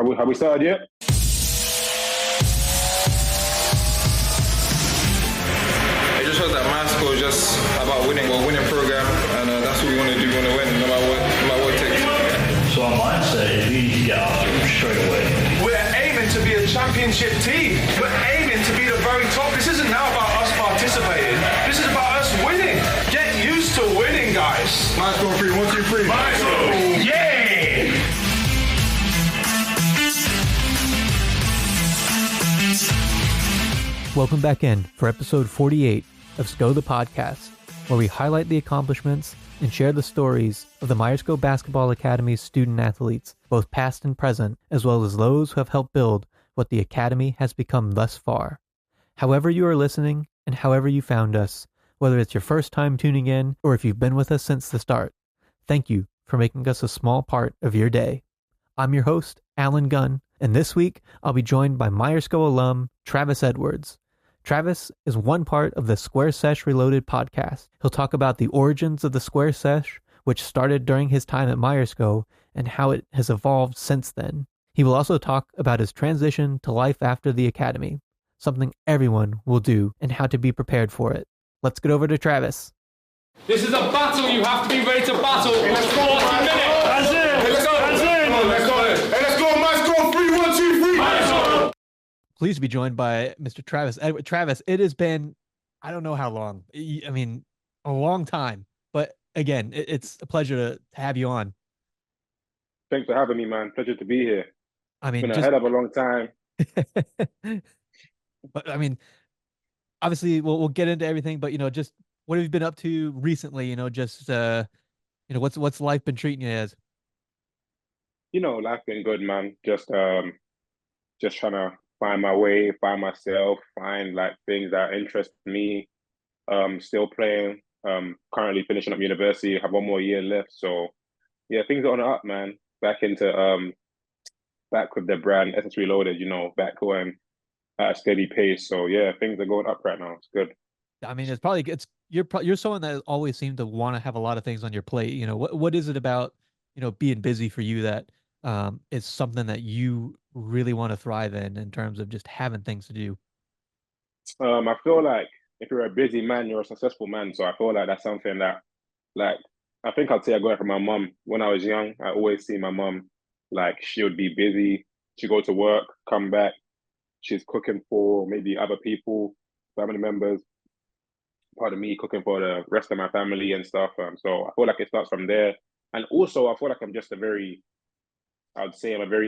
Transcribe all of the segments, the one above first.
Have we started yet? I just heard that Myerscough is just about winning. We're a winning program, and that's what we want to do. We want to win, no matter what it takes. So our mindset is we need to get after them straight away. We're aiming to be a championship team. We're aiming to be the very top. This isn't now about us participating. This is about us winning. Get used to winning, guys. Myerscough 3, 1, 2, 3. Myerscough! Yeah! Welcome back in for episode 48 of SCO the Podcast, where we highlight the accomplishments and share the stories of the Myerscough Basketball Academy's student athletes, both past and present, as well as those who have helped build what the Academy has become thus far. However you are listening and however you found us, whether it's your first time tuning in or if you've been with us since the start, thank you for making us a small part of your day. I'm your host, Alan Gunn, and this week I'll be joined by Myerscough alum Travis Edwards. Travis is one part of the Square Sesh Reloaded podcast. He'll talk about the origins of the Square Sesh, which started during his time at Myerscough, and how it has evolved since then. He will also talk about his transition to life after the academy, something everyone will do, and how to be prepared for it. Let's get over to Travis. This is a battle. You have to be ready to battle. Let's go. 40 minutes. That's it. Let's go. That's it. Let's go. Hey, let's go. Myerscough 3, 1, 2, 3. Myerscough. Pleased to be joined by Mr. Travis Edwards. Travis, it has been, I don't know how long. I mean, a long time. But again, it's a pleasure to have you on. Thanks for having me, man. Pleasure to be here. I mean, It's been a hell of a long time. But I mean, obviously, we'll get into everything. But just what have you been up to recently? What's life been treating you as? Life been good, man. Just trying to find my way, find myself, find like things that interest me. Still playing. Currently finishing up university. Have one more year left. So yeah, things are on the up, man. Back with the brand SS Reloaded. Back going at a steady pace. So yeah, things are going up right now. It's good. I mean, you're someone that always seemed to want to have a lot of things on your plate. What is it about being busy for you that is something that you really want to thrive in terms of just having things to do? I feel like if you're a busy man, you're a successful man. So I feel like that's something that, like, I think I'd say I got it from my mum. When I was young, I always see my mum, like, she would be busy. She'd go to work, come back. She's cooking for maybe other people, family members. Part of me cooking for the rest of my family and stuff. So I feel like it starts from there. And also, I feel like I'm a very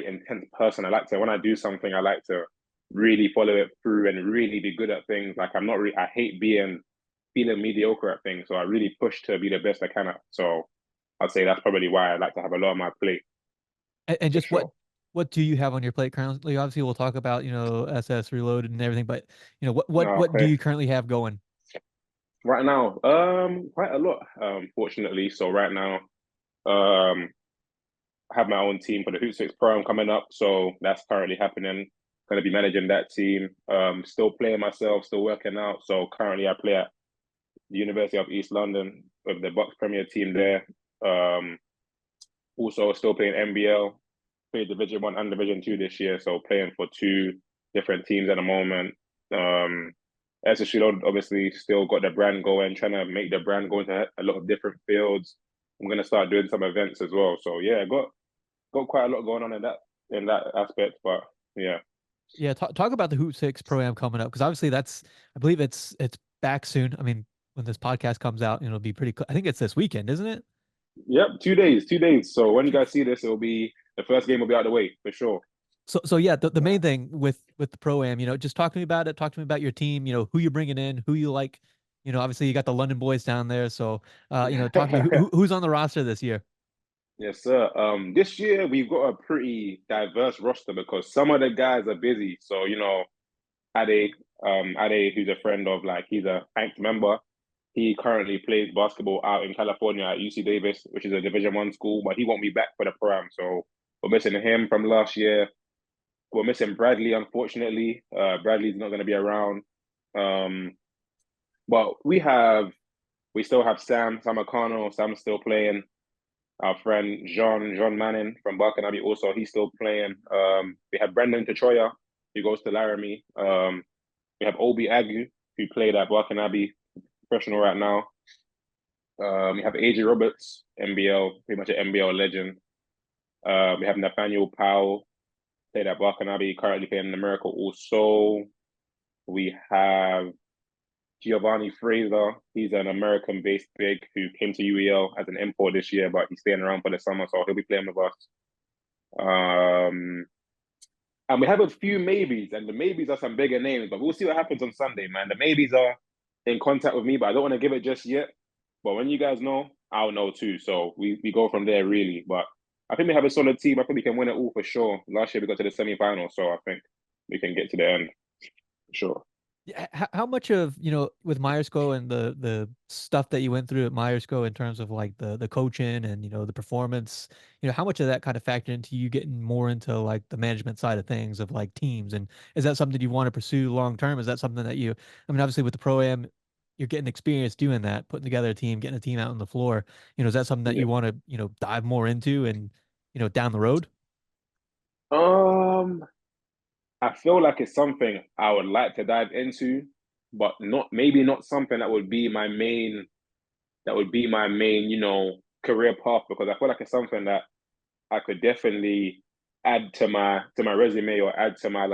intense person. When I do something, I like to really follow it through and really be good at things. Like I hate feeling mediocre at things. So I really push to be the best I can at. So I'd say that's probably why I like to have a lot on my plate. And just sure. What do you have on your plate currently? Obviously, we'll talk about, SS Reloaded and everything, but what do you currently have going? Right now, quite a lot, fortunately. So right now, I have my own team for the Hoop 6 Pro coming up. So that's currently happening. Going to be managing that team. Still playing myself, still working out. So currently I play at the University of East London with the Bucks Premier team there. Also still playing NBL, played Division 1 and Division 2 this year. So playing for 2 different teams at the moment. SS Reloaded obviously still got the brand going, trying to make the brand go into a lot of different fields. I'm going to start doing some events as well. So yeah, got quite a lot going on in that aspect, but yeah. Yeah, talk about the Hoop 6 Pro-Am coming up, because obviously I believe it's back soon. I mean, when this podcast comes out, it'll be pretty I think it's this weekend, isn't it? Yep, 2 days. So when you guys see this, the first game will be out of the way for sure. So yeah, the main thing with the Pro-Am, just talk to me about it. Talk to me about your team, who you're bringing in, who you like. Obviously you got the London boys down there. So, talk to me, who's on the roster this year? Yes, sir. This year we've got a pretty diverse roster because some of the guys are busy. So, Ade, who's a friend of, he's a ranked member. He currently plays basketball out in California at UC Davis, which is a Division 1 school, but he won't be back for the Pro-Am. So we're missing him from last year. We're missing Bradley, unfortunately. Bradley's not going to be around. But we still have Sam Akano. Sam's still playing. Our friend John Manning from Barking Abbey also, he's still playing. We have Brendan Tachoya, who goes to Laramie. We have Obi Agu, who played at Barking Abbey, professional right now. We have AJ Roberts, NBL, pretty much an NBL legend. We have Nathaniel Powell, played at Barking Abbey, currently playing in America also. We have Giovanni Fraser. He's an American-based big who came to UEL as an import this year, but he's staying around for the summer, so he'll be playing with us. And we have a few maybes, and the maybes are some bigger names, but we'll see what happens on Sunday, man. The maybes are in contact with me, but I don't want to give it just yet. But when you guys know, I'll know too. So we go from there, really. But I think we have a solid team. I think we can win it all for sure. Last year we got to the semi-final, so I think we can get to the end for sure. Yeah, how much of, with Myerscough and the stuff that you went through at Myerscough in terms of like the coaching and, the performance, how much of that kind of factored into you getting more into like the management side of things of like teams? And is that something you want to pursue long term? Is that something that I mean, obviously with the Pro-Am, you're getting experience doing that, putting together a team, getting a team out on the floor. Is that something that Yeah. you want to, dive more into and, down the road? Um, I feel like it's something I would like to dive into, but not something that would be my main, career path, because I feel like it's something that I could definitely add to my resume, or add to my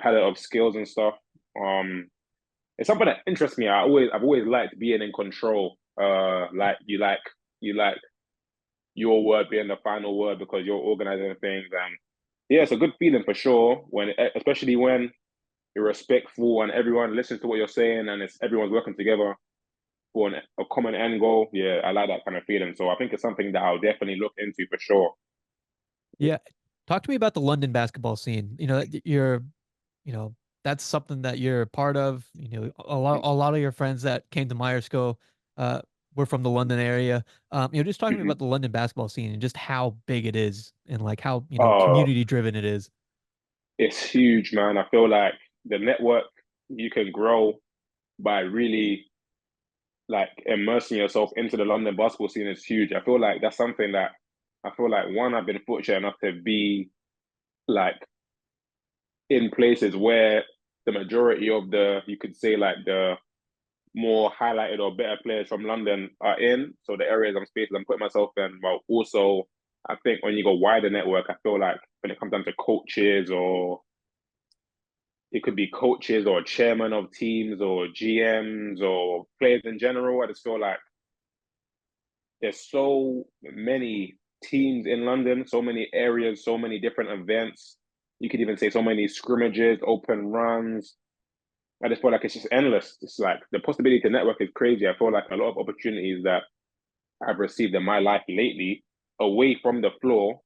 palette of skills and stuff. It's something that interests me. I've always liked being in control. You like your word being the final word because you're organizing things, and yeah, it's a good feeling for sure, especially when you're respectful and everyone listens to what you're saying, and everyone's working together for a common end goal. Yeah, I like that kind of feeling. So I think it's something that I'll definitely look into for sure. Yeah. Talk to me about the London basketball scene. You know, that's something that you're a part of. A lot of your friends that came to Myerscough uh were from the London area. Just talking Mhm. about the London basketball scene and just how big it is and like how, Uh, community driven it is. it's huge, man. I feel like the network you can grow by really like immersing yourself into the London basketball scene is huge. I feel like that's something that I feel like one, I've been fortunate enough to be like in places where the majority of you could say like the more highlighted or better players from London are in. So the areas spaces I'm putting myself in, but also I think when you go wider network, I feel like when it comes down to coaches, or it could be coaches or chairman of teams or GMs or players in general, I just feel like there's so many teams in London, so many areas, so many different events. You could even say so many scrimmages, open runs. I just feel like it's just endless. It's like the possibility to network is crazy. I feel like a lot of opportunities that I've received in my life lately, away from the floor,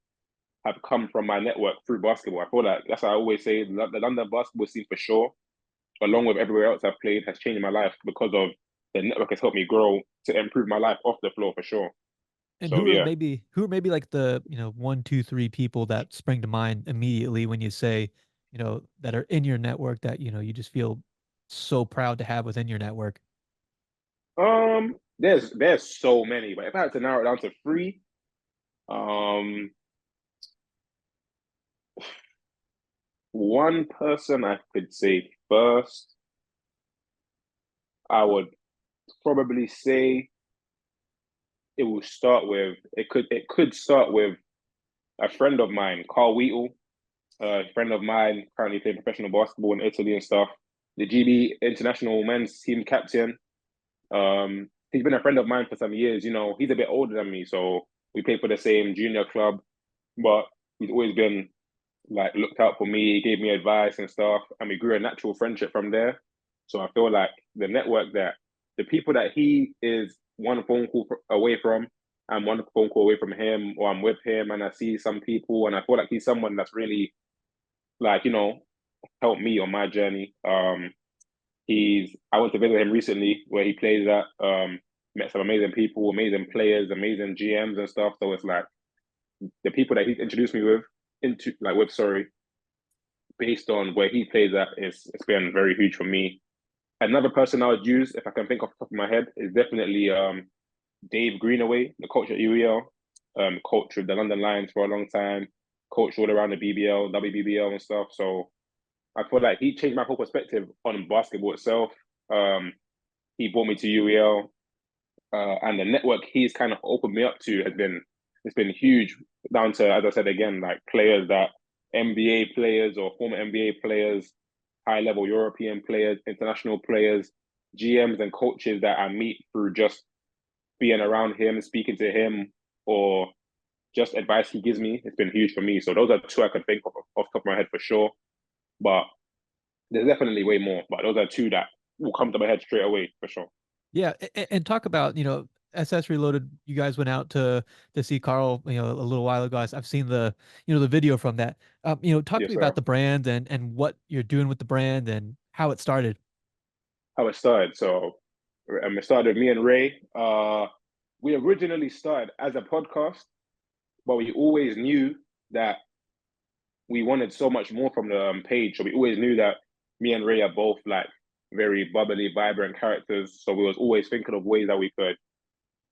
have come from my network through basketball. I feel like that's what I always say. The London basketball scene for sure, along with everywhere else I've played, has changed my life because of the network has helped me grow to improve my life off the floor for sure. And So yeah. who are maybe like the, one, two, three people that spring to mind immediately when you say, that are in your network that, you just feel so proud to have within your network? There's so many, but if I had to narrow it down to three, um, one person I could say first, I would probably say it could start with a friend of mine, Carl Wheatle, a friend of mine currently playing professional basketball in Italy and stuff. The GB international men's team captain. He's been a friend of mine for some years. He's a bit older than me, so we played for the same junior club, but he's always been like looked out for me. He gave me advice and stuff, and we grew a natural friendship from there. So I feel like the people that he is one phone call away from, I'm one phone call away from him, or I'm with him, and I see some people, and I feel like he's someone that's really like helped me on my journey. I went to visit him recently where he plays at. Met some amazing people, amazing players, amazing GMs and stuff. So it's like the people that he's introduced me with, sorry, based on where he plays at, it's been very huge for me. Another person I would use, if I can think off the top of my head, is definitely Dave Greenaway, the coach at UEL, coach with the London Lions for a long time, coached all around the BBL, WBBL and stuff. So I feel like he changed my whole perspective on basketball itself. He brought me to UEL, and the network he's kind of opened me up to it's been huge. Down to, as I said again, like players that NBA players or former NBA players, high level European players, international players, GMs and coaches that I meet through just being around him, speaking to him, or just advice he gives me. It's been huge for me. So those are two I could think of off the top of my head for sure. But there's definitely way more. But those are two that will come to my head straight away for sure. Yeah, and talk about, SS Reloaded. You guys went out to see Carl, a little while ago. I've seen the video from that. Talk to Yes, me sir. about the brand and what you're doing with the brand and how it started. How it started. So it started with me and Ray. We originally started as a podcast, but we always knew that we wanted so much more from the page. So we always knew that me and Ray are both like very bubbly, vibrant characters. So we was always thinking of ways that we could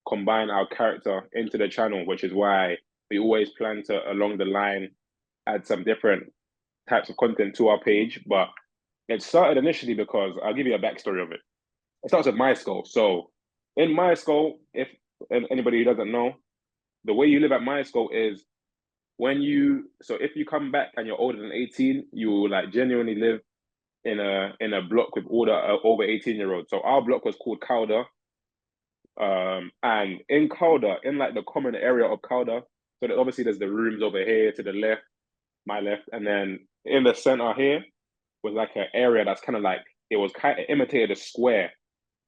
combine our character into the channel, which is why we always plan to, along the line, add some different types of content to our page. But it started initially because I'll give you a backstory of it. It starts with Myerscough. So in Myerscough, if anybody who doesn't know, the way you live at Myerscough is if you come back and you're older than 18, you will like genuinely live in a block with all the over 18-year-olds. So our block was called Cowder. And in Cowder, in like the common area of Cowder, so that obviously there's the rooms over here to the left, my left, and then in the center here was like an area that's kind of like it imitated a square.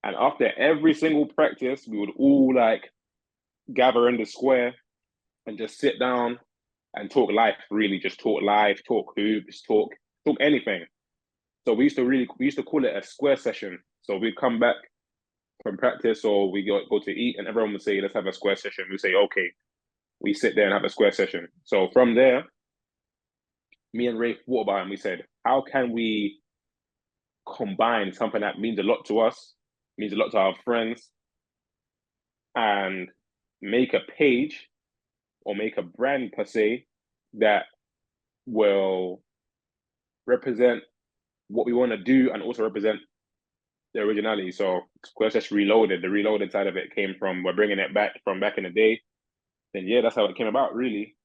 And after every single practice, we would all like gather in the square and just sit down and talk life, really just talk life, talk hoops, talk anything. So we used to call it a square session. So we'd come back from practice or we go to eat and everyone would say, let's have a square session. We say, okay, we sit there and have a square session. So from there, me and Ray thought about it and we said, how can we combine something that means a lot to us, means a lot to our friends, and make a page or make a brand per se that will represent what we want to do and also represent the originality. So Square Sesh Reloaded, the reloaded side of it came from, we're bringing it back from back in the day. Then yeah, that's how it came about, really,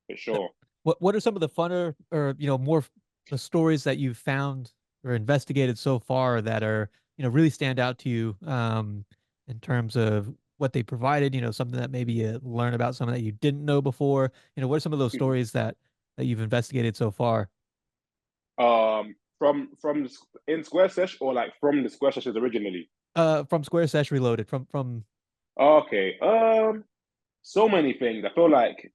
for sure. What are some of the funner or more the stories that you've found or investigated so far that are really stand out to you in terms of what they provided? Something that maybe you learn about, something that you didn't know before. What are some of those stories that you've investigated so far? From in Square Sesh or like from the Square Sessions originally? From Square Sesh Reloaded. From Okay. So many things. I feel like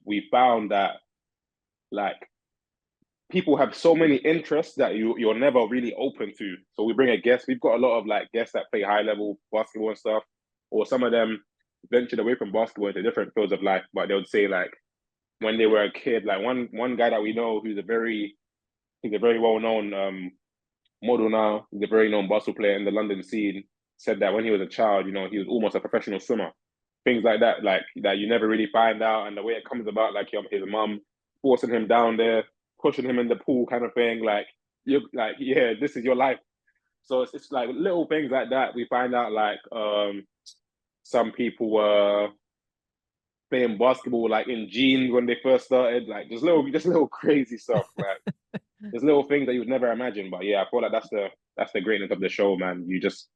we found that like people have so many interests that you're never really open to. So we bring a guest. We've got a lot of like guests that play high level basketball and stuff, or some of them ventured away from basketball into different fields of life. But they would say like when they were a kid, like one guy that we know who's a very well known model now. He's a very known basketball player in the London scene. Said that when he was a child, he was almost a professional swimmer. Things like that, like that you never really find out, and the way it comes about, like his mum forcing him down there, pushing him in the pool, kind of thing. Like you're like, yeah, this is your life. So it's like little things like that. We find out like some people were playing basketball like in jeans when they first started, like just little crazy stuff. Like there's little things that you would never imagine. But yeah, I feel like that's the greatness of the show, man. You just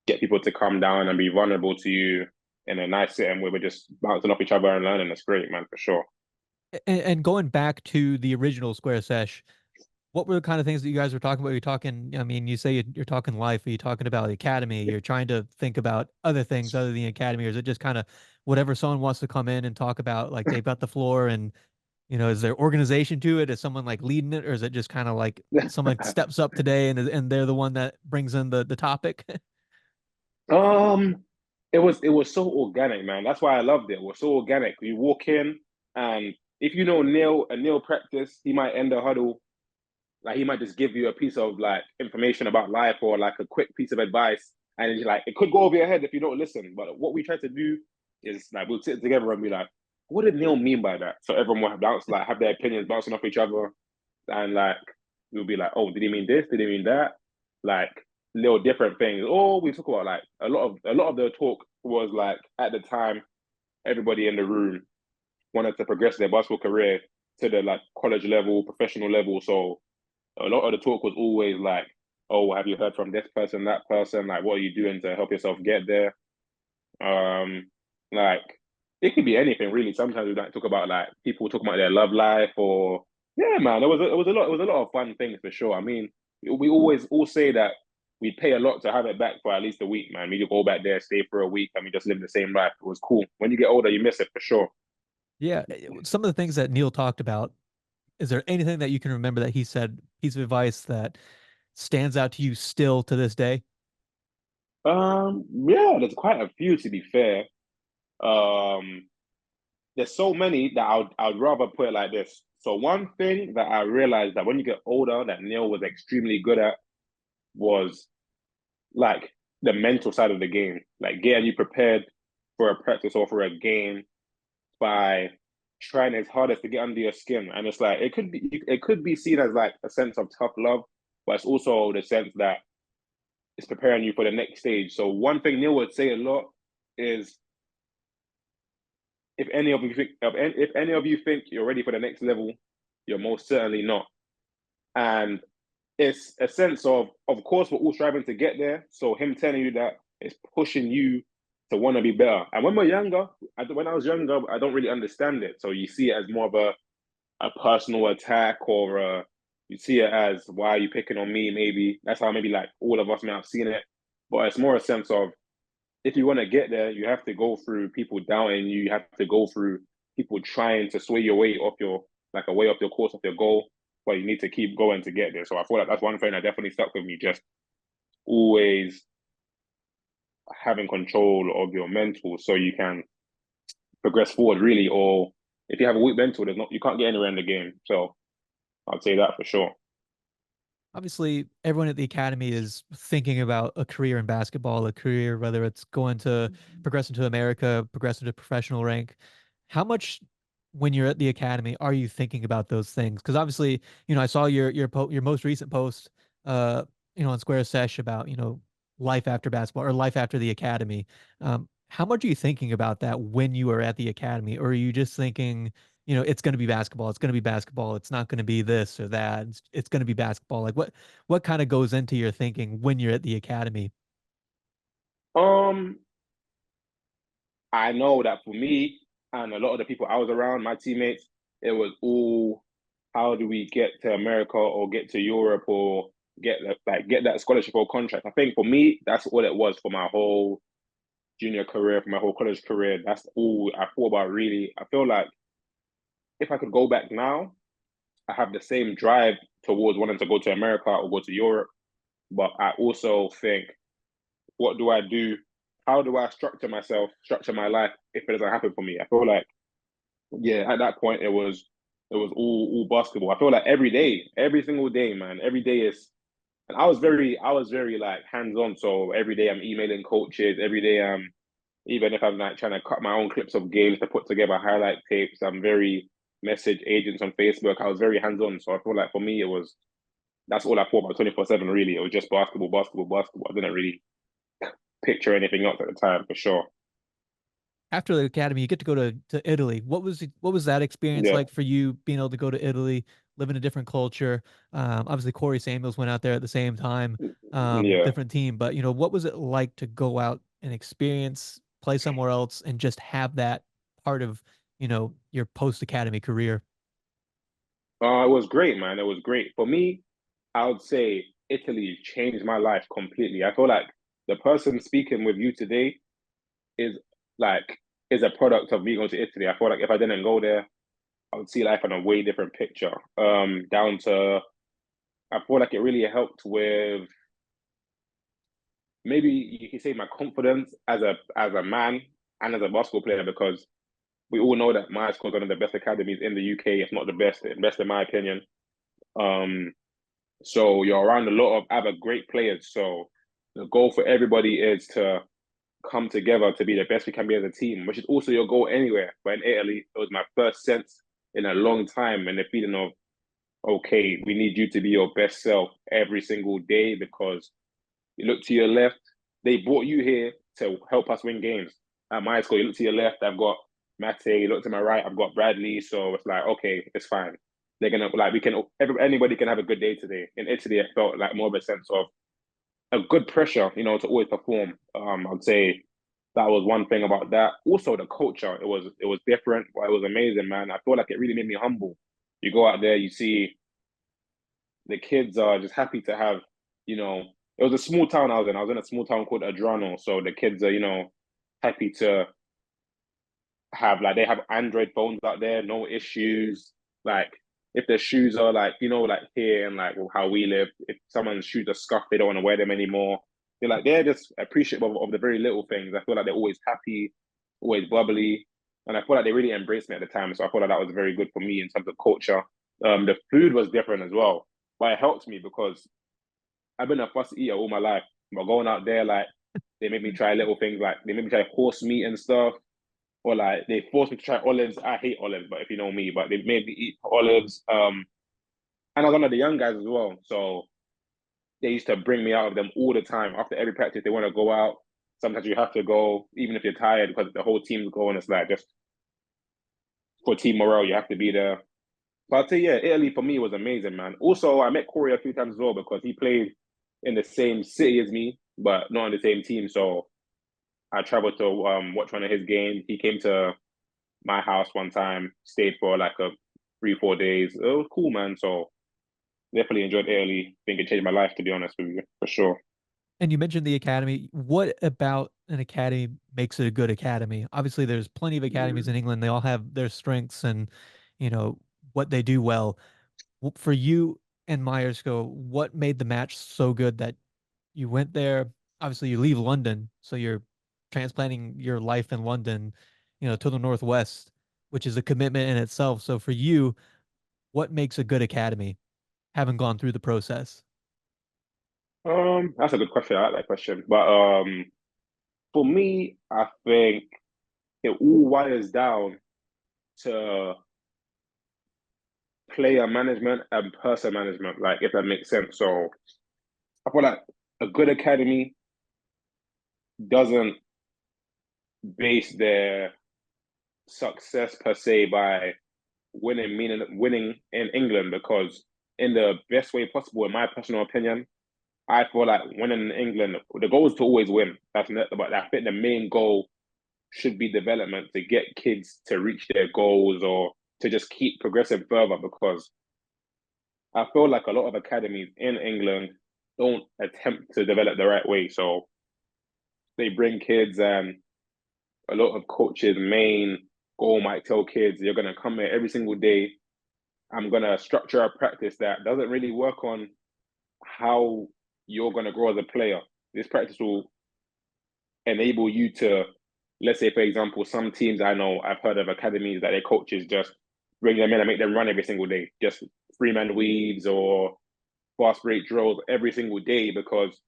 get people to come down and be vulnerable to you in a nice setting where we're just bouncing off each other and learning. It's great, man, for sure. and going back to the original Square Sesh, what were the kind of things that you guys were talking about? You're talking, I mean, you say you're talking life, are you talking about the academy? You're trying to think about other things other than the academy, or is it just kind of whatever someone wants to come in and talk about, like they've got the floor and, is there organization to it? Is someone like leading it, or is it just kind of like someone steps up today and they're the one that brings in the topic? Um, it was so organic, man. That's why I loved it. It was so organic. You walk in, and if you know Neil practice, he might end the huddle. Like he might just give you a piece of like information about life or like a quick piece of advice, and it's like it could go over your head if you don't listen. But what we try to do is like we'll sit together and be like, what did Neil mean by that? So everyone will have their opinions bouncing off each other, and like we'll be like, oh, did he mean this? Did he mean that? Like little different things. Or we talk about like a lot of the talk was like at the time everybody in the room wanted to progress their basketball career to the like college level, professional level. So a lot of the talk was always like, oh, have you heard from this person, that person? Like, what are you doing to help yourself get there? Like it could be anything really. Sometimes we like talk about like people talking about their love life or yeah, man. It was a lot of fun things for sure. I mean, we always all say that we pay a lot to have it back for at least a week, man. We just go back there, stay for a week, and we just live the same life. It was cool. When you get older, you miss it for sure. Yeah, some of the things that Neil talked about, is there anything that you can remember that he said, piece of advice that stands out to you still to this day? Yeah, there's quite a few to be fair. Um, there's so many that I'd rather put it like this. So one thing that I realized that when you get older, that Neil was extremely good at was like the mental side of the game, like getting you prepared for a practice or for a game by trying his hardest to get under your skin. And it's like it could be seen as like a sense of tough love, but it's also the sense that it's preparing you for the next stage. So one thing Neil would say a lot is if any of you think you're ready for the next level, you're most certainly not. And it's a sense of course, we're all striving to get there. So him telling you that it's pushing you to want to be better. And when we're younger, when I was younger, I don't really understand it. So you see it as more of a personal attack or you see it as why are you picking on me? Maybe that's how maybe like all of us may have seen it. But it's more a sense of if you want to get there, you have to go through people doubting you. You have to go through people trying to sway your way off your like a way off your course of your goal. But you need to keep going to get there. So I feel like that's one thing that definitely stuck with me. Just always having control of your mental so you can progress forward really. Or if you have a weak mental, there's not you can't get anywhere in the game. So I'd say that for sure. Obviously, everyone at the academy is thinking about a career in basketball, a career, whether it's going to progress into America, progress into professional rank. How much, when you're at the academy, are you thinking about those things? Because obviously, I saw your most recent post, on Square Sesh about life after basketball or life after the academy. How much are you thinking about that when you are at the academy, or are you just thinking, it's going to be basketball. It's going to be basketball. It's not going to be this or that. It's going to be basketball. Like what kind of goes into your thinking when you're at the academy? Um, I know that for me and a lot of the people I was around, my teammates, it was all how do we get to America or get to Europe or get that scholarship or contract. I think for me, that's all it was for my whole junior career, for my whole college career. That's all I thought about really. I feel like if I could go back now, I have the same drive towards wanting to go to America or go to Europe. But I also think, what do I do? How do I structure my life if it doesn't happen for me? I feel like, yeah, at that point it was all basketball. I feel like every day, every single day, man, every day is and I was very like hands-on. So every day I'm emailing coaches, every day even if I'm like trying to cut my own clips of games to put together highlight tapes, I'm very message agents on Facebook. I was very hands-on. So I feel like for me it was that's all I thought about 24/7 really. It was just basketball, basketball, basketball. I didn't really picture anything else at the time for sure. After the academy, you get to go to Italy. What was that experience Yeah. like for you being able to go to Italy, live in a different culture? Obviously Corey Samuels went out there at the same time, Yeah. different team, but what was it like to go out and experience, play somewhere else, and just have that part of your post academy career? It was great, man. It was great. For me, I would say Italy changed my life completely. I feel like the person speaking with you today is like is a product of me going to Italy. I feel like if I didn't go there, I would see life in a way different picture. Down to I feel like it really helped with maybe you can say my confidence as a man and as a basketball player because we all know that Myerscough is one of the best academies in the UK, if not the best in my opinion. Um, so you're around a lot of other great players. So the goal for everybody is to come together to be the best we can be as a team, which is also your goal anywhere. But in Italy, it was my first sense in a long time, and the feeling of, okay, we need you to be your best self every single day, because you look to your left, they brought you here to help us win games. At Myerscough, you look to your left, I've got Mate. You look to my right, I've got Bradley. So it's like, okay, it's fine. They're gonna like we can anybody can have a good day today. In Italy, it felt like more of a sense of a good pressure, to always perform. I'd say that was one thing about that. Also, the culture, it was different, but it was amazing, man. I feel like it really made me humble. You go out there, you see the kids are just happy to have, it was a small town I was in. I was in a small town called Adrano. So the kids are, happy to have, like, they have Android phones out there, no issues. Like, if their shoes are like, like here and like how we live, if someone's shoes are scuffed, they don't want to wear them anymore. They're just appreciative of the very little things. I feel like they're always happy, always bubbly. And I feel like they really embraced me at the time. So I feel like that was very good for me in terms of culture. The food was different as well, but it helped me because I've been a fussy eater all my life. But going out there, like, they made me try little things, like they made me try horse meat and stuff, or like they forced me to try olives. I hate olives, but if you know me, but they made me eat olives. And I was one of the young guys as well, so they used to bring me out of them all the time. After every practice, they want to go out. Sometimes you have to go, even if you're tired, because the whole team's going. It's like just for team morale, you have to be there. But I'll tell you, yeah, Italy for me was amazing, man. Also, I met Corey a few times as well because he played in the same city as me, but not on the same team. So I traveled to watch one of his games. He came to my house one time, stayed for like a 3-4 days. It was cool, man. So definitely enjoyed Italy. Think it changed my life, to be honest with you, for sure. And you mentioned the academy. What about an academy makes it a good academy? Obviously, there's plenty of academies in England. They all have their strengths and, you know, what they do well. For you and Myerscough, what made the match so good that you went there? Obviously, you leave London, so you're transplanting your life in London, to the Northwest, which is a commitment in itself. So for you, what makes a good academy, having gone through the process? That's a good question. I like that question. But for me, I think it all wires down to player management and person management, like, if that makes sense. So I feel like a good academy doesn't base their success per se by winning, meaning winning in England, because in the best way possible, in my personal opinion, I feel like winning in England, the goal is to always win. But I think the main goal should be development, to get kids to reach their goals or to just keep progressing further, because I feel like a lot of academies in England don't attempt to develop the right way. So they bring kids, and a lot of coaches' main goal might tell kids, you're going to come here every single day. I'm going to structure a practice that doesn't really work on how you're going to grow as a player. This practice will enable you to, let's say, for example, some teams I know, I've heard of academies that their coaches just bring them in and make them run every single day, just 3-man weaves or fast break drills every single day, because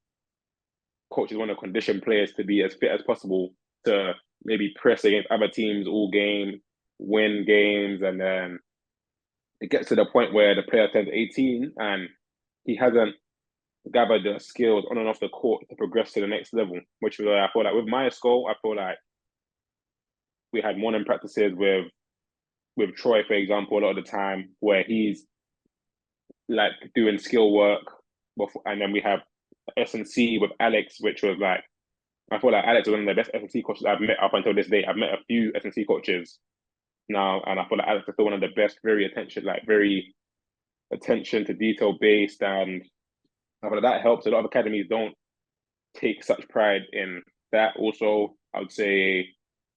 coaches want to condition players to be as fit as possible to maybe press against other teams all game, win games, and then it gets to the point where the player turns 18 and he hasn't gathered the skills on and off the court to progress to the next level. Which is why I feel like with Myerscough, I feel like we had morning practices with Troy, for example, a lot of the time, where he's like doing skill work before, and then we have S&C with Alex, which was like, I feel like Alex was one of the best S&C coaches I've met up until this day. I've met a few S&C coaches now, and I feel like Alex is still one of the best, very attention to detail based, and I feel like that helps. A lot of academies don't take such pride in that. Also, I would say,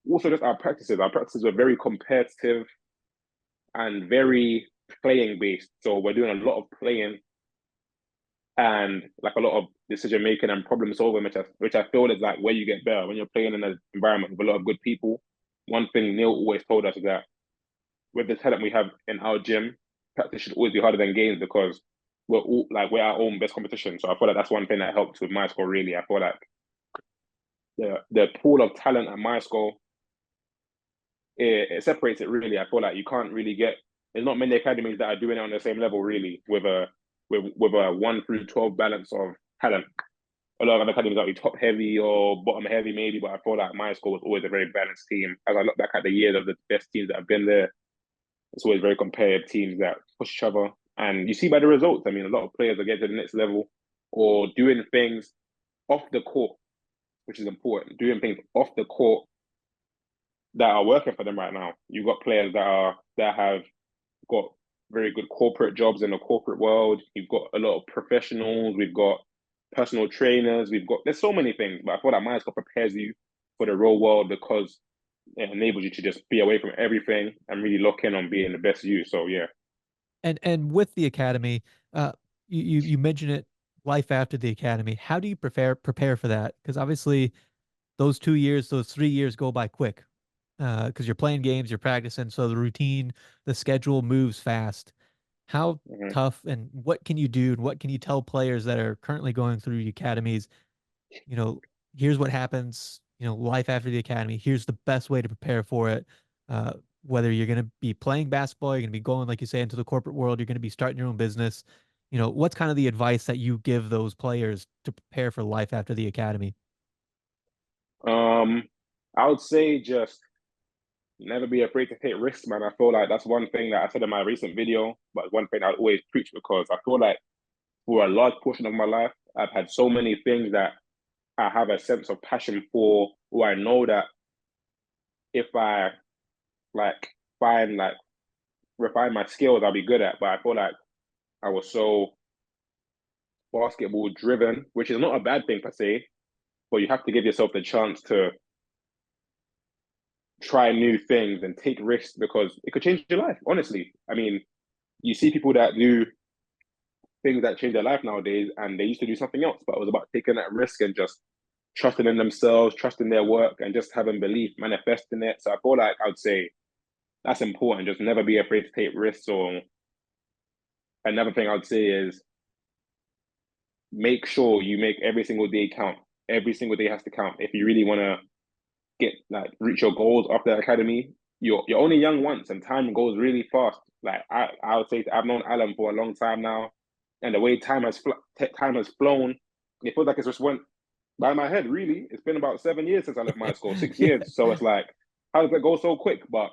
also just our practices. Our practices were very competitive and very playing based. So we're doing a lot of playing and like a lot of decision making and problem solving, which I feel is like where you get better when you're playing in an environment with a lot of good people. One thing Neil always told us is that with the talent we have in our gym, practice should always be harder than games, because we're our own best competition. So I feel like that's one thing that helped with Myerscough. Really, I feel like the pool of talent at Myerscough, it separates it really. I feel like you can't really get. There's not many academies that are doing it on the same level really with a 1 through 12 balance of talent. A lot of other academies are top heavy or bottom heavy maybe, but I feel like Myerscough was always a very balanced team. As I look back at the years of the best teams that have been there, it's always very competitive teams that push each other. And you see by the results, I mean, a lot of players are getting to the next level or doing things off the court, which is important. Doing things off the court that are working for them right now. You've got players that have got very good corporate jobs in the corporate world. You've got a lot of professionals. We've got personal trainers. There's so many things, but I feel like Myerscough prepares you for the real world because it enables you to just be away from everything and really lock in on being the best you. So yeah. And with the academy, you mentioned it, life after the academy. How do you prepare for that? Because obviously those 2 years, those 3 years go by quick. Because you're playing games, you're practicing, so the routine, the schedule moves fast. How Mhm. tough and what can you do and what can you tell players that are currently going through the academies? You know, here's what happens, life after the academy. Here's the best way to prepare for it. Uh, Whether you're going to be playing basketball, you're going to be going, like you say, into the corporate world, you're going to be starting your own business. What's kind of the advice that you give those players to prepare for life after the academy? Um, I would say just never be afraid to take risks, man. I feel like that's one thing that I said in my recent video, but one thing I always preach because I feel like for a large portion of my life, I've had so many things that I have a sense of passion for, or I know that if I like find like refine my skills, I'll be good at. But I feel like I was so basketball driven, which is not a bad thing per se, but you have to give yourself the chance to try new things and take risks because it could change your life. Honestly, I mean, you see people that do things that change their life nowadays, and they used to do something else, but it was about taking that risk and just trusting in themselves, trusting their work, and just having belief, manifesting it. So I feel like I would say that's important. Just never be afraid to take risks. Or another thing I would say is make sure you make every single day count. Every single day has to count. If you really want to reach your goals after the academy, you're only young once, and time goes really fast. Like I would say, I've known Alan for a long time now, and the way time has flown, it feels like it's just went by my head. Really, it's been about 7 years since I left my school, 6 years. So it's like, how does that go so quick? But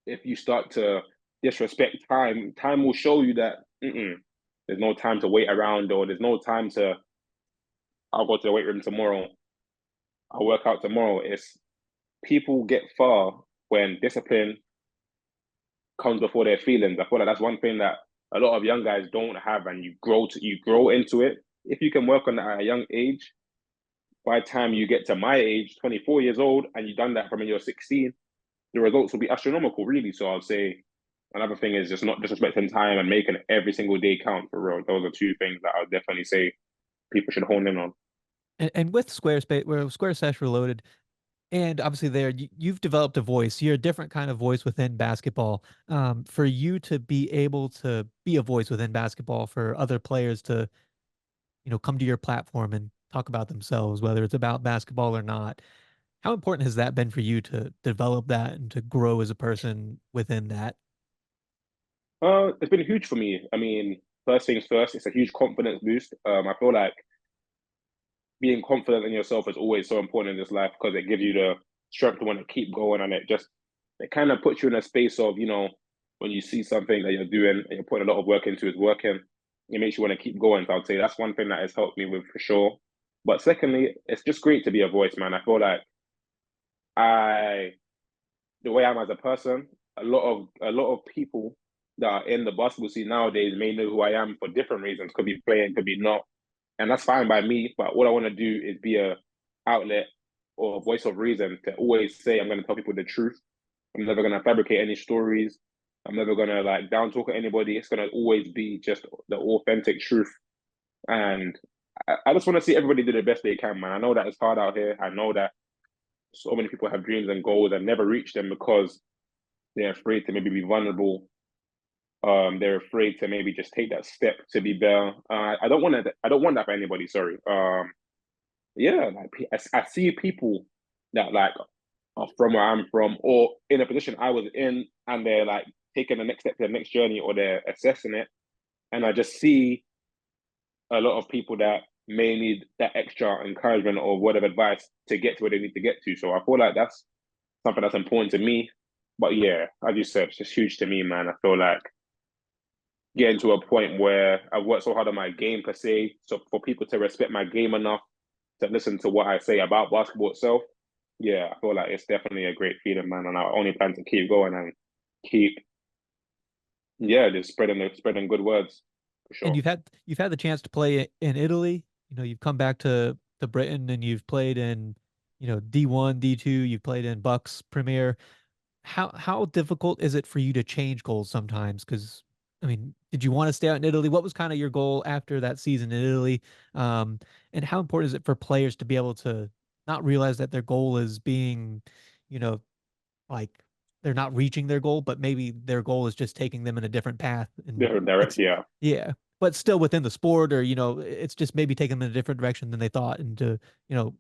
if you start to disrespect time, time will show you that there's no time to wait around, or there's no time to. I'll go to the weight room tomorrow. I'll work out tomorrow. It's people get far when discipline comes before their feelings. I feel like that's one thing that a lot of young guys don't have, and you grow into it. If you can work on that at a young age, by the time you get to my age, 24 years old, and you've done that from when you're 16, the results will be astronomical, really. So I'll say another thing is just not disrespecting time and making every single day count for real. Those are two things that I'll definitely say people should hone in on. And with Squarespace, where Square Sesh Reloaded, and obviously there you've developed a voice. You're a different kind of voice within basketball. For you to be able to be a voice within basketball for other players to, come to your platform and talk about themselves, whether it's about basketball or not. How important has that been for you to develop that and to grow as a person within that? It's been huge for me. I mean, first things first, it's a huge confidence boost. I feel like being confident in yourself is always so important in this life because it gives you the strength to want to keep going, and it kind of puts you in a space of, when you see something that you're doing and you're putting a lot of work into, is working, it makes you want to keep going. So I'd say that's one thing that has helped me with for sure. But secondly, it's just great to be a voice, man. I feel like I the way I'm as a person, a lot of people that are in the basketball scene nowadays may know who I am for different reasons. Could be playing, could be not, and that's fine by me. But what I want to do is be a outlet or a voice of reason to always say I'm going to tell people the truth. I'm never going to fabricate any stories. I'm never going to down talk at anybody. It's going to always be just the authentic truth. And I just want to see everybody do the best they can, man. I know that it's hard out here. I know that so many people have dreams and goals and never reach them because they're afraid to maybe be vulnerable They're afraid to maybe just take that step to be better. I don't want that. I don't want that for anybody. Sorry. Yeah, like I see people that like are from where I'm from or in a position I was in, and they're like taking the next step to the next journey, or they're assessing it, and I just see a lot of people that may need that extra encouragement or word of advice to get to where they need to get to. So I feel like that's something that's important to me. But yeah, as you said, it's just huge to me, man. I feel like getting to a point where I've worked so hard on my game per se, so for people to respect my game enough to listen to what I say about basketball itself, yeah, I feel like it's definitely a great feeling, man. And I only plan to keep going and keep, yeah, just spreading good words for And sure. you've had the chance to play in Italy. You know, you've come back to Britain and you've played in, you know, D1, D2, you've played in Bucks Premier. How difficult is it for you to change goals sometimes? Because I mean, did you want to stay out in Italy? What was kind of your goal after that season in Italy? Um, and how important is it for players to be able to not realize that their goal is being, you know, like they're not reaching their goal, but maybe their goal is just taking them in a different path and Different direct, yeah. yeah, but still within the sport, or you know, it's just maybe taking them in a different direction than they thought, and to, you know,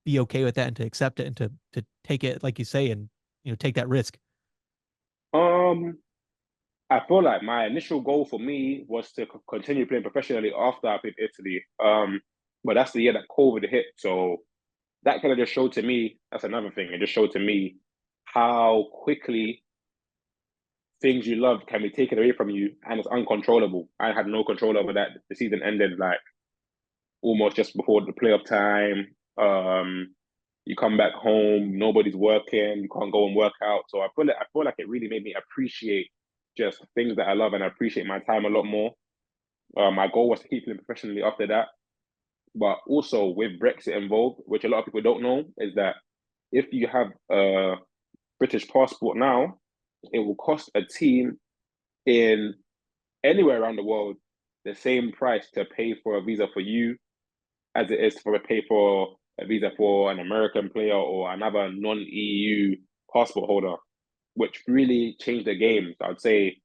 be okay with that and to accept it and to take it like you say, and you know, take that risk. Um, I feel like my initial goal for me was to continue playing professionally after I played Italy. But that's the year that COVID hit. So that kind of just showed to me, that's another thing. It just showed to me how quickly things you love can be taken away from you and it's uncontrollable. I had no control over that. The season ended like almost just before the playoff time. You come back home, nobody's working, you can't go and work out. So I feel like it really made me appreciate just things that I love and I appreciate my time a lot more. My goal was to keep playing professionally after that. But also with Brexit involved, which a lot of people don't know, is that if you have a British passport now, it will cost a team in anywhere around the world the same price to pay for a visa for you as it is for a pay for a visa for an American player or another non-EU passport holder, which really changed the game. So I'd say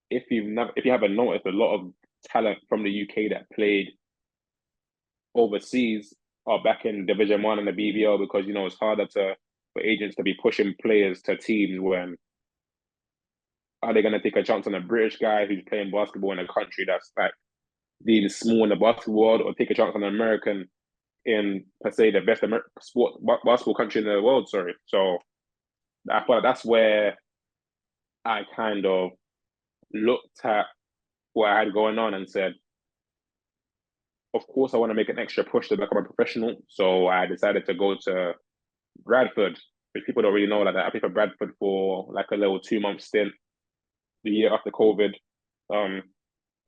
if you haven't noticed, a lot of talent from the UK that played overseas are back in Division One and the BBL because you know it's harder to for agents to be pushing players to teams when are they going to take a chance on a British guy who's playing basketball in a country that's like being small in the basketball world, or take a chance on an American in per se the best basketball country in the world. Sorry, so I thought that's where I kind of looked at what I had going on and said, of course, I want to make an extra push to become a professional. So I decided to go to Bradford, which people don't really know like that. I played for Bradford for like a little 2 month stint the year after COVID. Um,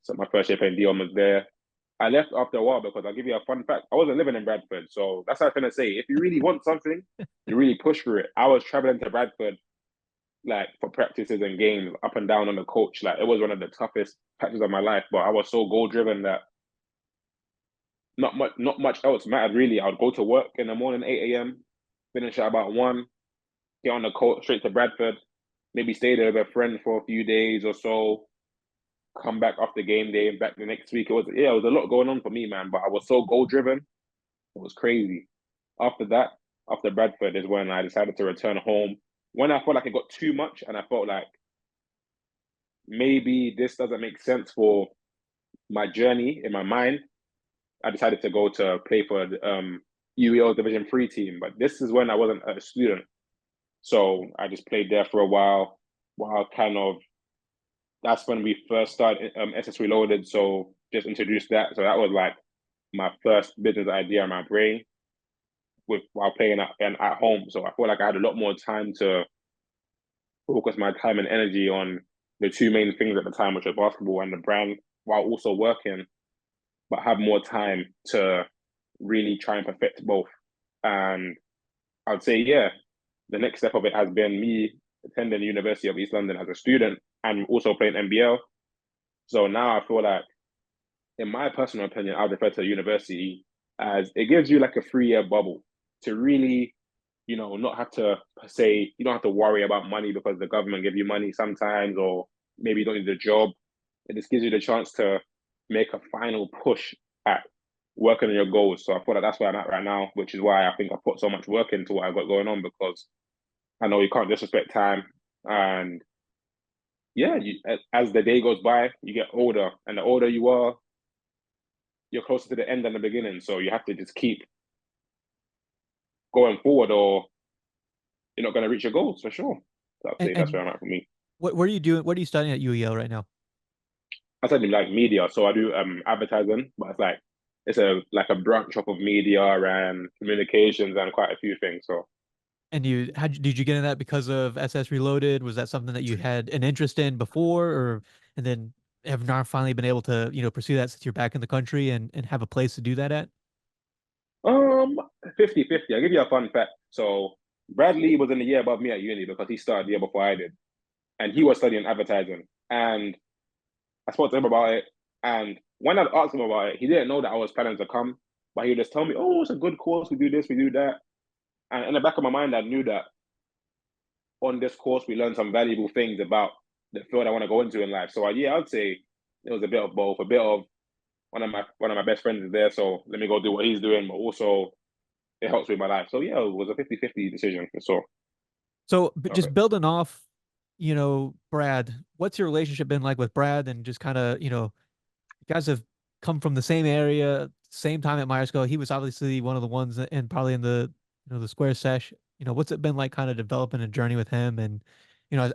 so my first year playing Dion was there. I left after a while because I'll give you a fun fact. I wasn't living in Bradford. So that's what I'm trying to say. If you really want something, you really push for it. I was traveling to Bradford like for practices and games up and down on the coach. Like it was one of the toughest patches of my life. But I was so goal driven that not much else mattered really. I would go to work in the morning, 8 a.m., finish at about 1, get on the coach straight to Bradford, maybe stay there with a friend for a few days or so, come back after game day and back the next week. It was a lot going on for me, man. But I was so goal driven, it was crazy. After that, after Bradford is when I decided to return home. When I felt like it got too much and I felt like maybe this doesn't make sense for my journey in my mind, I decided to go to play for the UEL Division 3 team. But this is when I wasn't a student. So I just played there for a while kind of that's when we first started SS Reloaded. So just introduced that. So that was like my first business idea in my brain with while playing at home. So I feel like I had a lot more time to focus my time and energy on the two main things at the time, which are basketball and the brand, while also working, but have more time to really try and perfect both. And I'd say, yeah, the next step of it has been me attending the University of East London as a student and also playing NBL. So now I feel like, in my personal opinion, I refer to university as it gives you like a 3 year bubble to really, you know, not have to say, you don't have to worry about money because the government give you money sometimes, or maybe you don't need a job. it just gives you the chance to make a final push at working on your goals. So I feel like that's where I'm at right now, which is why I think I put so much work into what I've got going on, because I know you can't disrespect time. And yeah, as the day goes by, you get older, and the older you are, you're closer to the end than the beginning. So you have to just keep going forward, or you're not going to reach your goals for sure. So I'd say that's where And I'm at for me. what are you doing? What are you studying at UEL right now? I study like media, so I do advertising, but it's a like a branch off of media and communications and quite a few things. So And did you get in that because of SS Reloaded? Was that something that you had an interest in before, or and then have not finally been able to, pursue that since you're back in the country and have a place to do that at? um 50-50. I'll give you a fun fact. So Bradley was in the year above me at uni because he started the year before I did, and he was studying advertising. And I spoke to him about it, and when I asked him about it, he didn't know that I was planning to come, but he would just tell me, "Oh, it's a good course. We do this, we do that." And in the back of my mind, I knew that on this course we learned some valuable things about the field I want to go into in life. So yeah, I'd say it was a bit of both. A bit of one of my best friends is there, so let me go do what he's doing, but also it helps with my life. So yeah, it was a 50-50 decision. So So okay. just building off, Brad, what's your relationship been like with Brad and just kind of, you guys have come from the same area, same time at Myerscough. He was obviously one of the ones and probably in the Square Sesh. What's it been like kind of developing a journey with him? And,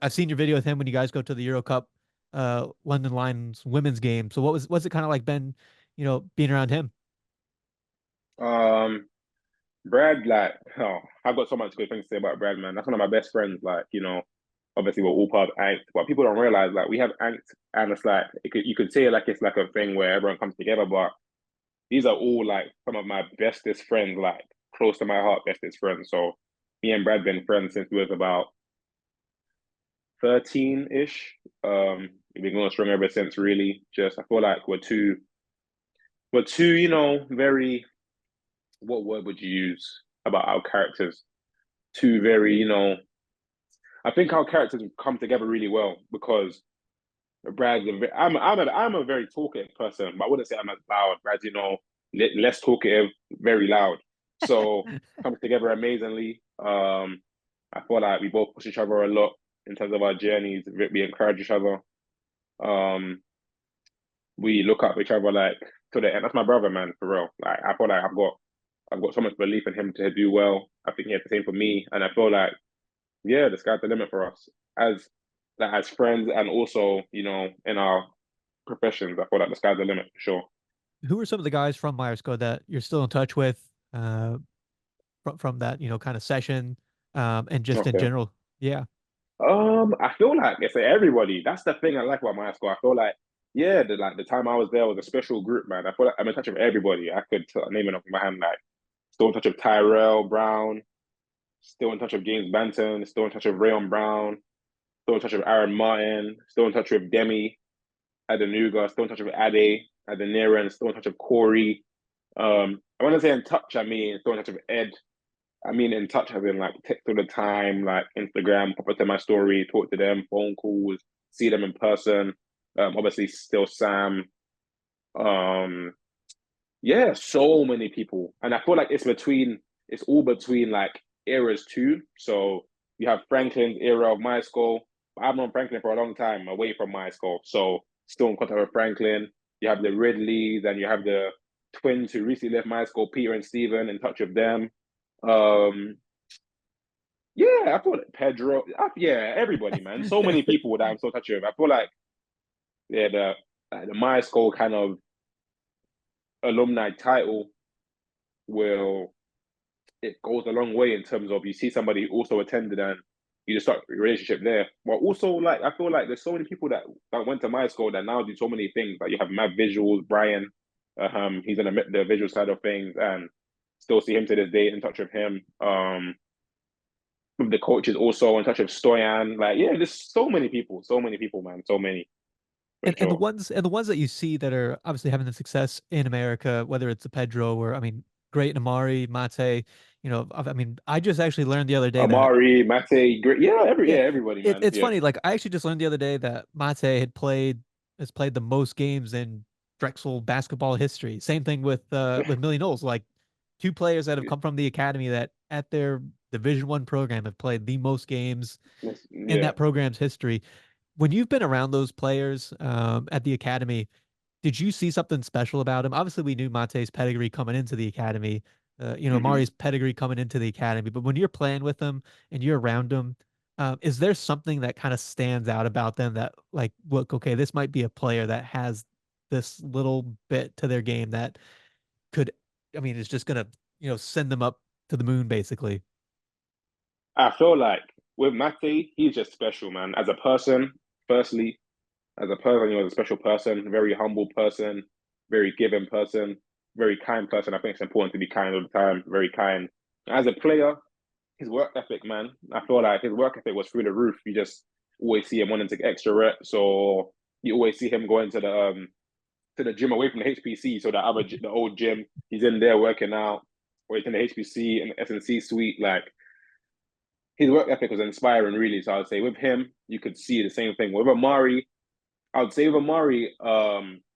I've seen your video with him when you guys go to the Euro Cup, London Lions women's game. So what's it kind of like been, being around him? Um, Brad, like, oh, I've got so much good things to say about Brad, man. That's one of my best friends. Like, obviously we're all part of Anked, but people don't realize like we have Anked, and it's like you could say like it's like a thing where everyone comes together, but these are all like some of my bestest friends, like close to my heart, bestest friends. So me and Brad been friends since we was about 13-ish. We've been going strong ever since, really. Just I feel like we're two, very, what word would you use about our characters? Two very, I think our characters come together really well because I'm a very talkative person, but I wouldn't say I'm as loud. Brad's, less talkative, very loud. So comes together amazingly. I feel like we both push each other a lot in terms of our journeys. We encourage each other. Um, we look up each other like to the end. That's my brother, man, for real. Like I feel like I've got so much belief in him to do well. I think he has the same for me, and I feel like yeah, the sky's the limit for us as as friends, and also in our professions. I feel like the sky's the limit for sure. Who are some of the guys from Myerscough that you're still in touch with, from that, kind of session, and just in Okay. general? Yeah. I feel like it's everybody. That's the thing I like about my school. I feel like yeah, the time I was there was a special group, man. I feel like I'm in touch with everybody. I could name it off my hand. Like still in touch with Tyrell Brown, still in touch with James Banton, still in touch with Rayon Brown, still in touch with Aaron Martin, still in touch with Demi Adenuga, still in touch with Ade Adeniran, still in touch with Corey. I want to say in touch, I mean still in touch with Ed. I mean in touch as in like text all the time, like Instagram, pop up to my story, talk to them, phone calls, see them in person. Obviously still Sam. Um, yeah, so many people. And I feel like it's all between like eras too. So you have Franklin's era of my school. I've known Franklin for a long time away from my school. So still in contact with Franklin. You have the Ridleys and you have the twins who recently left my school, Peter and Stephen, in touch with them. Um, yeah, I feel like Pedro. Yeah, everybody, man. So many people that I'm so touchy with. I feel like yeah, the my school kind of alumni title will it goes a long way in terms of you see somebody who also attended and you just start a relationship there. But also, like I feel like there's so many people that went to my school that now do so many things. Like you have Matt Visuals, Brian, he's in the visual side of things, and still see him to this day in touch with him. With the coaches also in touch with Stoyan. Like yeah, there's so many people, man, so many for And the sure. ones that you see that are obviously having the success in America, whether it's a Pedro or I mean, great Amari, Mate, I mean, I just actually learned the other day that Amari, Mate, great, yeah, yeah, everybody, man, it's yeah. funny. Like I actually just learned the other day that Mate had played has played the most games in Drexel basketball history. Same thing with Millie Knowles. Like two players that have come from the academy that at their Division I program have played the most games in Yeah. that program's history. When you've been around those players at the academy, did you see something special about him? Obviously, we knew Mate's pedigree coming into the academy, Hmm. Mari's pedigree coming into the academy. But when you're playing with them and you're around them, is there something that kind of stands out about them that, like, look, okay, this might be a player that has this little bit to their game that could, I mean, it's just gonna, send them up to the moon, basically. I feel like with Mate, he's just special, man. As a person, firstly, as a person, he was a special person, very humble person, very giving person, very kind person. I think it's important to be kind all the time, very kind. As a player, his work ethic, man, I feel like his work ethic was through the roof. You just always see him wanting to get extra reps, or you always see him going to the gym away from the HPC. So the old gym, he's in there working out, or he's in the HPC and the SNC suite. Like his work ethic was inspiring, really. So I would say with him, you could see the same thing. With Amari, I would say with Amari,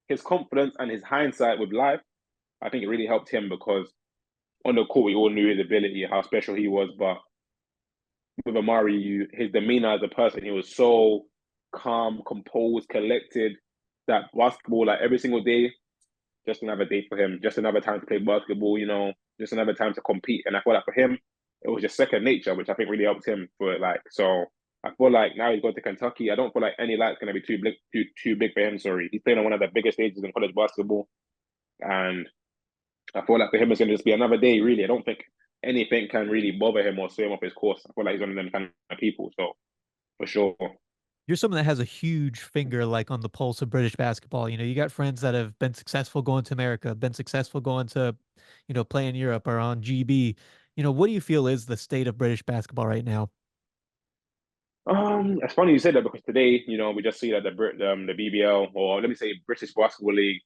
his confidence and his hindsight with life, I think it really helped him because on the court we all knew his ability, how special he was. But with Amari, his demeanor as a person, he was so calm, composed, collected. That basketball, like every single day, just another day for him, just another time to play basketball, just another time to compete. And I feel like for him, it was just second nature, which I think really helped him for it. Like, so I feel like now he's going to Kentucky. I don't feel like any light's going to be too big for him. Sorry, he's playing on one of the biggest stages in college basketball, and I feel like for him it's going to just be another day. Really, I don't think anything can really bother him or sway him off his course. I feel like he's one of them kind of people. So for sure. You're someone that has a huge finger like on the pulse of British basketball. You got friends that have been successful going to America, been successful going to, play in Europe or on GB. What do you feel is the state of British basketball right now? It's funny you said that because today, we just see that the BBL, or let me say British Basketball League,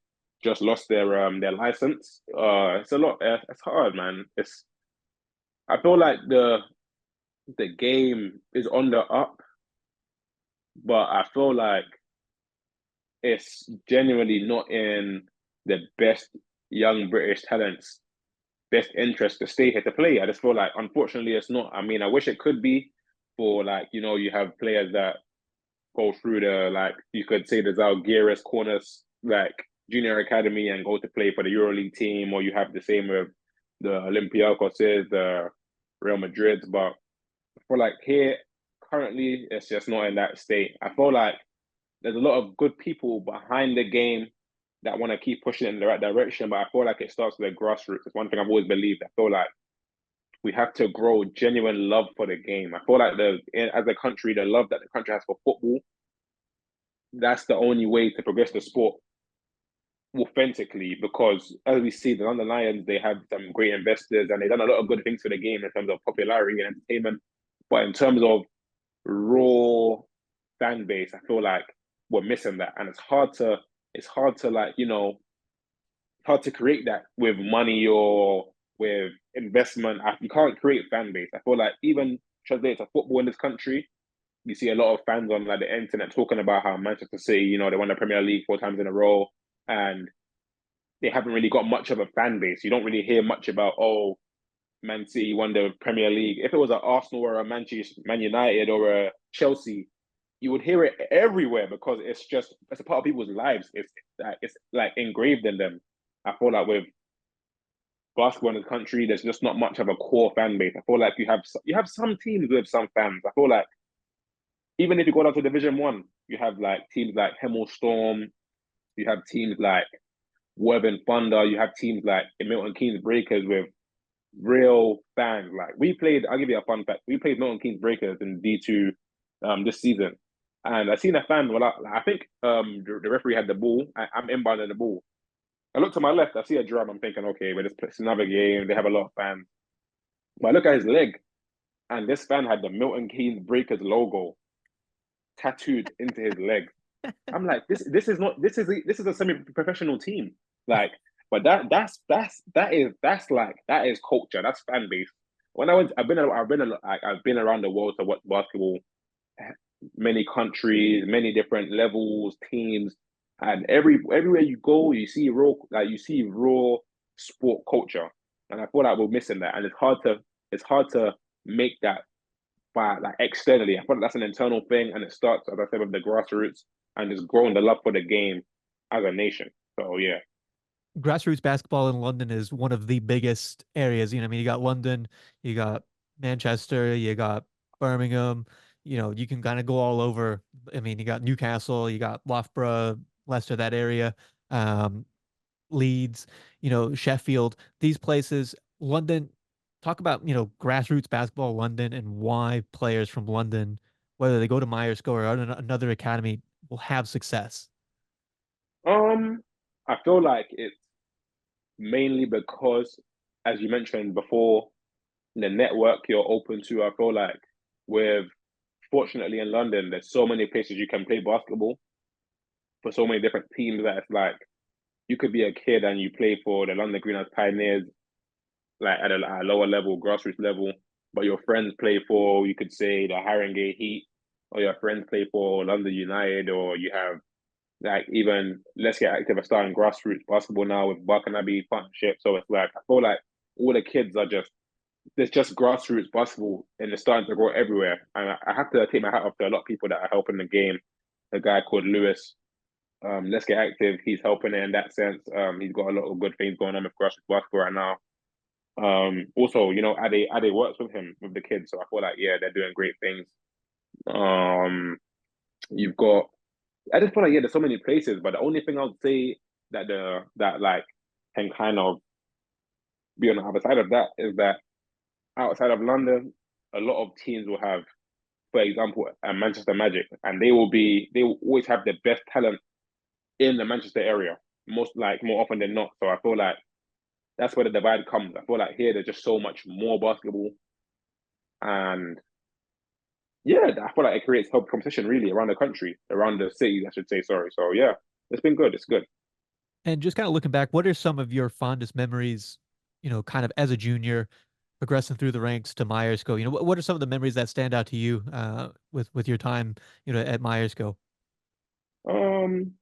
just lost their license. It's a lot. It's hard, man. I feel like the game is on the up, but I feel like it's genuinely not in the best young British talents' best interest to stay here to play. I just feel like, unfortunately, it's not. I mean, I wish it could be for like, you have players that go through the, like, you could say the Zalgiris Corners like junior academy and go to play for the EuroLeague team, or you have the same with the Olympiacos, the Real Madrid. But for like here currently, it's just not in that state. I feel like there's a lot of good people behind the game that want to keep pushing it in the right direction, but I feel like it starts with the grassroots. It's one thing I've always believed. I feel like we have to grow genuine love for the game. I feel like as a country, the love that the country has for football, that's the only way to progress the sport authentically. Because as we see, the London Lions, they have some great investors and they've done a lot of good things for the game in terms of popularity and entertainment. But in terms of raw fan base, I feel like we're missing that, and it's hard to like hard to create that with money or with investment. You can't create fan base. I feel like even translated to football in this country, you see a lot of fans on like the internet talking about how Manchester City, they won the Premier League 4 times in a row, and they haven't really got much of a fan base. You don't really hear much about, oh, Man City won the Premier League. If it was an Arsenal or a Man United or a Chelsea, you would hear it everywhere because it's a part of people's lives. It's like engraved in them. I feel like with basketball in the country, there's just not much of a core fan base. I feel like you have some teams with some fans. I feel like even if you go down to Division 1, you have like teams like Hemel Storm, you have teams like Worthing Thunder, you have teams like Milton Keynes Breakers with real fans. Like I'll give you a fun fact. We played Milton Keynes Breakers in D2 this season. And I seen a fan, well, I think the referee had the ball. I'm inbounding the ball. I look to my left, I see a drum. I'm thinking, okay, well, it's another game. They have a lot of fans. But I look at his leg, and this fan had the Milton Keynes Breakers logo tattooed into his leg. I'm like, this is a semi-professional team. Like, but that is culture. That's fan base. When I've been around the world to watch basketball, many countries, many different levels, teams. And everywhere you go, you see raw sport culture, and I feel like we're missing that. And it's hard to make that by like externally. I feel like that's an internal thing, and it starts, as I said, with the grassroots and just growing the love for the game as a nation. So yeah. Grassroots basketball in London is one of the biggest areas. I mean, you got London, you got Manchester, you got Birmingham. You can kind of go all over. I mean, you got Newcastle, you got Loughborough, Leicester, that area, um, Leeds, Sheffield, these places. London, talk about, grassroots basketball in London and why players from London, whether they go to Myerscough or another academy, will have success. Um, I feel like it's mainly because, as you mentioned before, the network you're open to. I feel like with fortunately in London, there's so many places you can play basketball for so many different teams that it's like you could be a kid and you play for the London Greenhouse Pioneers, like at a lower level, grassroots level, but your friends play for, you could say, the Haringey Heat, or your friends play for London United, or you have like even Let's Get Active are starting grassroots basketball now with Barkanaby partnership. So it's like I feel like all the kids are just there's just grassroots basketball and it's starting to grow everywhere. And I have to take my hat off to a lot of people that are helping the game. A guy called Lewis, Let's Get Active, he's helping it in that sense. He's got a lot of good things going on with grassroots basketball right now. Also, Ade works with him with the kids, so I feel like yeah, they're doing great things. Um, you've got I just feel like yeah, there's so many places, but the only thing I would say that like can kind of be on the other side of that is that outside of London, a lot of teams will have, for example, Manchester Magic, and they will always have the best talent in the Manchester area, more often than not. So I feel like that's where the divide comes. I feel like here there's just so much more basketball, and yeah, I feel like it creates healthy competition really around the country, around the cities, I should say. Sorry. So yeah, it's been good. It's good. And just kind of looking back, what are some of your fondest memories, kind of as a junior, progressing through the ranks to Myerscough? What are some of the memories that stand out to you with your time, at Myerscough? Um,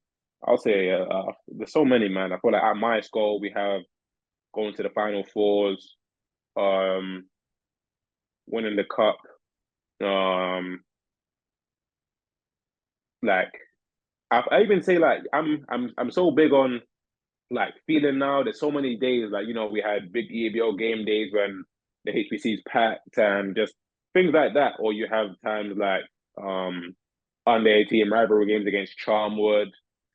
I'll say there's so many, man. I feel like at my school we have going to the final fours, um, winning the cup. Um, like I even say like I'm so big on like feeling now. There's so many days like we had big EABO game days when the HBC's packed and just things like that. Or you have times like under 18 rivalry games against Charmwood,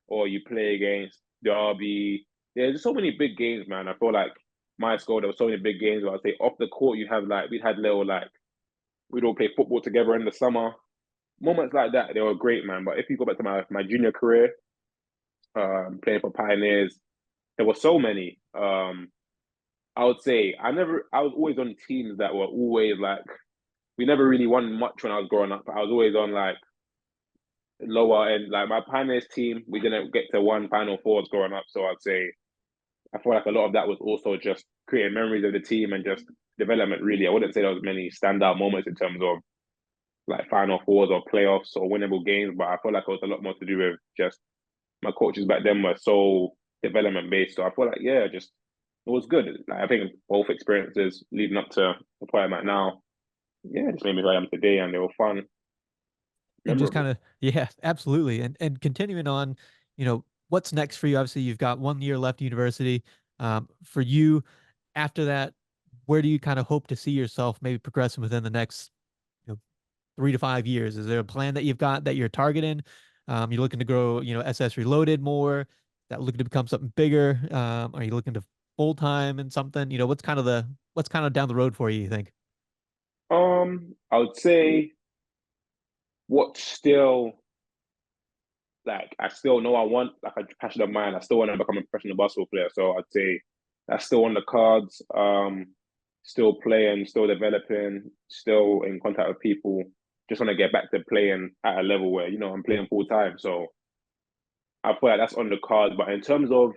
or you play against Derby. There's so many big games, man. I feel like my school there were so many big games. Where I'd say off the court you have like we had little like we'd all play football together in the summer. Moments like that, they were great, man. But if you go back to my junior career, playing for Pioneers, there were so many. I would say I was always on teams that were always like we never really won much when I was growing up. I was always on like lower end. Like my Pioneers team, we didn't get to one Final Fours growing up. So I'd say I feel like a lot of that was also just creating memories of the team and just development. Really, I wouldn't say there was many standout moments in terms of like Final Fours or playoffs or winnable games, but I feel like it was a lot more to do with just my coaches back then were so development based. So I feel like yeah, just it was good. Like I think both experiences leading up to the point I'm at now, yeah, just made me who I am today, and they were fun, And just memorable. kind of, yeah, absolutely. And continuing on, what's next for you? Obviously, you've got 1 year left university. For you, after that, where do you kind of hope to see yourself maybe progressing within the next, 3 to 5 years? Is there a plan that you've got that you're targeting? You're looking to grow, SS Reloaded more? That looking to become something bigger? Are you looking to full time and something? What's kind of down the road for you? You think? I would say what's still like I still know I want like a passion of mine. I still want to become a professional basketball player. So I'd say that's still on the cards. Still playing, still developing, still in contact with people. Just want to get back to playing at a level where I'm playing full time. So I feel like that's on the cards. But in terms of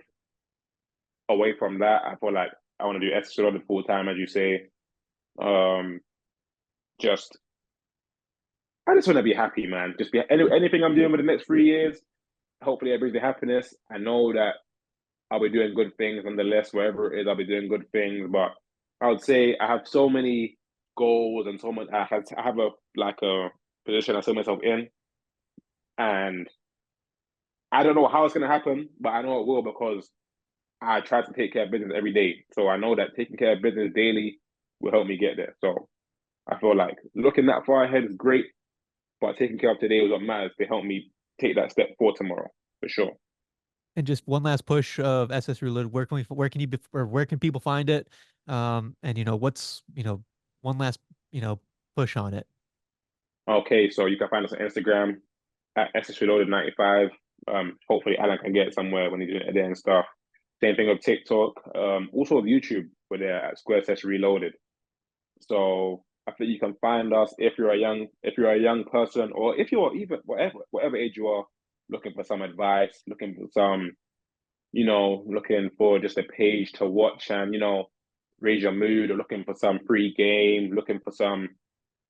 away from that, I feel like I want to do extra on the full time, as you say. Um, just I just want to be happy, man. Just be anything I'm doing for the next 3 years. hopefully it brings me happiness. I know that I'll be doing good things nonetheless, wherever it is, I'll be doing good things. But I would say I have so many goals and so much. I have a position I see myself in, and I don't know how it's gonna happen, but I know it will because I try to take care of business every day. So I know that taking care of business daily will help me get there. So I feel like looking that far ahead is great, but taking care of today is what matters to help me take that step forward tomorrow for sure. And just one last push of SS Reloaded. Where can where can people find it? And what's one last push on it. Okay, so you can find us on Instagram at SSReloaded95. Hopefully Alan can get somewhere when he's doing editing and stuff. Same thing with TikTok. Also with YouTube, we're there at Square Sesh Reloaded. So I think you can find us if you're a young person, or if you're even whatever age you are, looking for some advice, looking for some, looking for just a page to watch and raise your mood, or looking for some free game, looking for some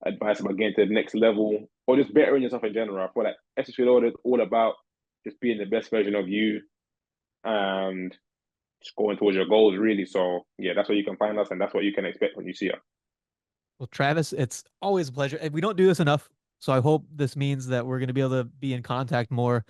advice about getting to the next level, or just bettering yourself in general. I feel like SS Reloaded is all about just being the best version of you and just going towards your goals, really. So yeah, that's where you can find us, and that's what you can expect when you see us. Well, Travis, it's always a pleasure. We don't do this enough, so I hope this means that we're going to be able to be in contact more,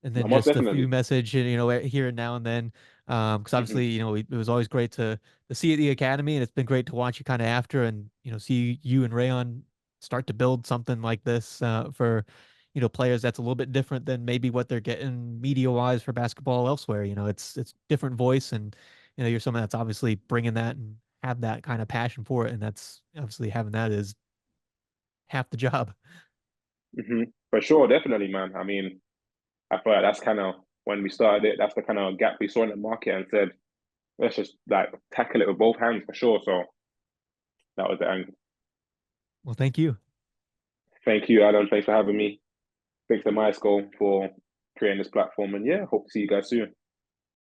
and then Most just a definitely. few message, here and now and then. Because obviously, it was always great to see at the academy, and it's been great to watch you kind of after, and see you and Rayon start to build something like this for players that's a little bit different than maybe what they're getting media wise for basketball elsewhere. It's different voice, and you're someone that's obviously bringing that and have that kind of passion for it, and that's obviously having that is half the job. For sure, definitely, man. I mean, I feel like that's kind of when we started it. That's the kind of gap we saw in the market, and said, let's just like tackle it with both hands for sure. So that was the angle. Well, thank you. Thank you, Adam. Thanks for having me. Thanks to Myerscough for creating this platform, and yeah, hope to see you guys soon.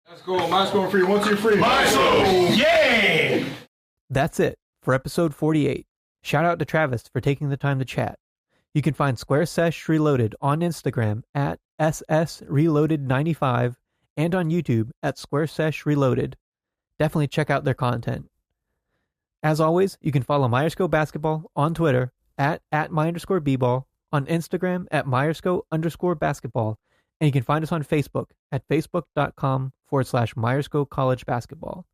Let's go. Myerscough free. 1, 2, 3. Myerscough! Yeah! That's it for episode 48. Shout out to Travis for taking the time to chat. You can find Square Sesh Reloaded on Instagram at SSReloaded95 and on YouTube at Square Sesh Reloaded. Definitely check out their content. As always, you can follow Myerscough Basketball on Twitter at @my_bball, on Instagram at Myerscough_basketball, and you can find us on Facebook at facebook.com/Myerscough College Basketball.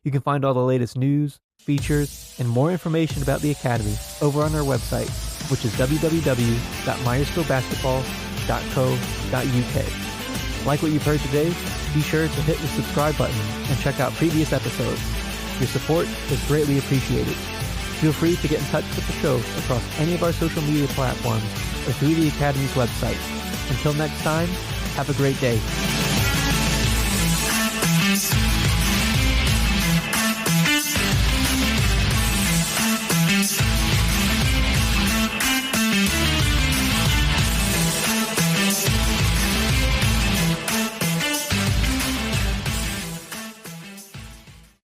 You can find all the latest news, features, and more information about the Academy over on our website, which is www.myerscoughbasketball.co.uk. Like what you've heard today, be sure to hit the subscribe button and check out previous episodes. Your support is greatly appreciated. Feel free to get in touch with the show across any of our social media platforms or through the Academy's website. Until next time, have a great day.